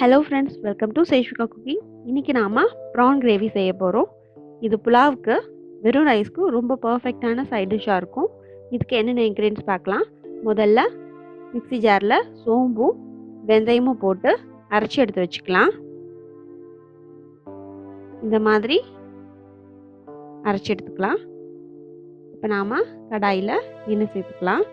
Hello friends, welcome to Seshvika cooking. இன்றைக்கி நாம் prawn gravy செய்ய போகிறோம். இது புலாவுக்கு வெறும் ரைஸ்க்கு ரொம்ப பர்ஃபெக்டான சைட் டிஷ்ஷாக இருக்கும். இதுக்கு என்னென்ன இன்க்ரீடியன்ஸ் பார்க்கலாம். முதல்ல மிக்ஸி ஜாரில் சோம்பும் வெந்தயமும் போட்டு அரைச்சி எடுத்து வச்சுக்கலாம். இந்த மாதிரி அரைச்சி எடுத்துக்கலாம். இப்போ நாம் கடாயில் எண்ணெய் சேர்த்துக்கலாம்.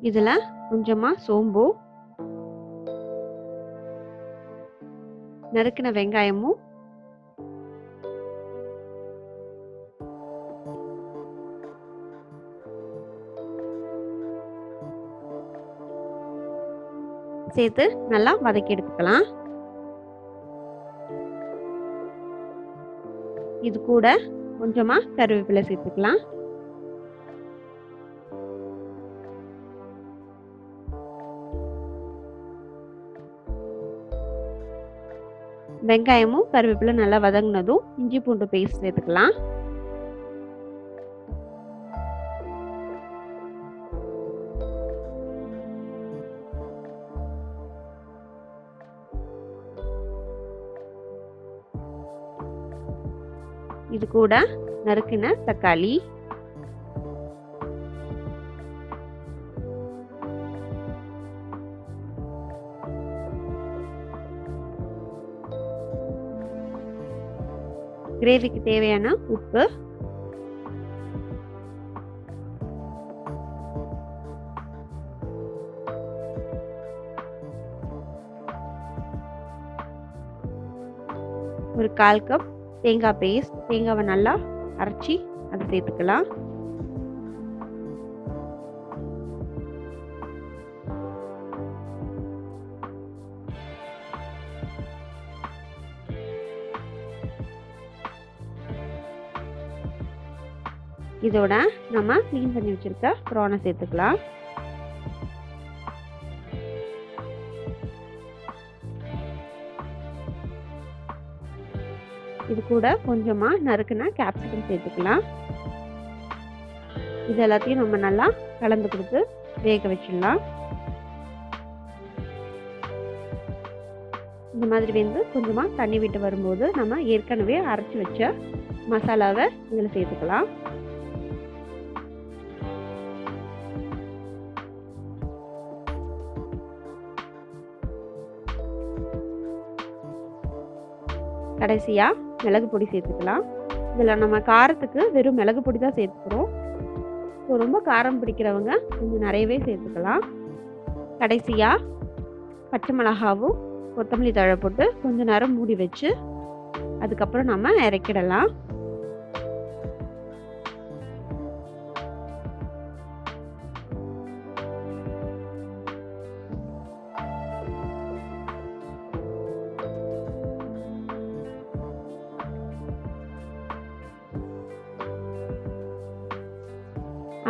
இதில் கொஞ்சமாக சோம்பு, நறுக்கின வெங்காயமும், சேர்த்து நல்லா வதக்கி எடுத்துக்கலாம். இது கூட கொஞ்சமாக கருவேப்பிலை சேர்த்துக்கலாம். வெங்காயமும் கருவேப்பிலை நல்லா வதங்கினதும் இஞ்சி பூண்டு பேஸ்ட் சேர்த்துக்கலாம். இது கூட நறுக்கின தக்காளி, கிரேவிக்கு தேவையான உப்பு, ஒரு 1/4 கப் தேங்காய் பேஸ்ட். தேங்காவை நல்லா அரைச்சி அதை சேர்த்துக்கலாம். இதோட நம்ம க்ளீன் பண்ணி வச்சிருக்க ப்ரானை சேர்த்துக்கலாம். இது கூட கொஞ்சமா நறுக்குன கேப்சிகம் சேர்த்துக்கலாம். இது எல்லாத்தையும் நம்ம நல்லா கலந்து கொடுத்து வேக வச்சிடலாம். இந்த மாதிரி வந்து கொஞ்சமா தண்ணி விட்டு வரும்போது நம்ம ஏற்கனவே அரைச்சி வச்ச மசாலாவை இதில் சேர்த்துக்கலாம். கடைசியாக மிளகு பொடி சேர்த்துக்கலாம். இதில் நம்ம காரத்துக்கு வெறும் மிளகு பொடி தான் சேர்த்துக்கிறோம். ஸோ ரொம்ப காரம் பிடிக்கிறவங்க கொஞ்சம் நிறையவே சேர்த்துக்கலாம். கடைசியாக பச்சை மிளகாவும் கொத்தமல்லி தழை போட்டு கொஞ்சம் நேரம் மூடி வச்சு அதுக்கப்புறம் நம்ம இறக்கிடலாம்.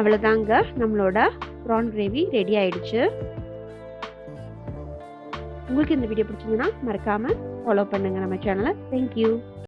அவ்வளோதாங்க, நம்மளோட ப்ரான் கிரேவி ரெடி ஆயிடுச்சு. உங்களுக்கு இந்த வீடியோ பிடிச்சிருந்ததுன்னா மறக்காமல் ஃபாலோ பண்ணுங்கள் நம்ம சேனலை. தேங்க்யூ.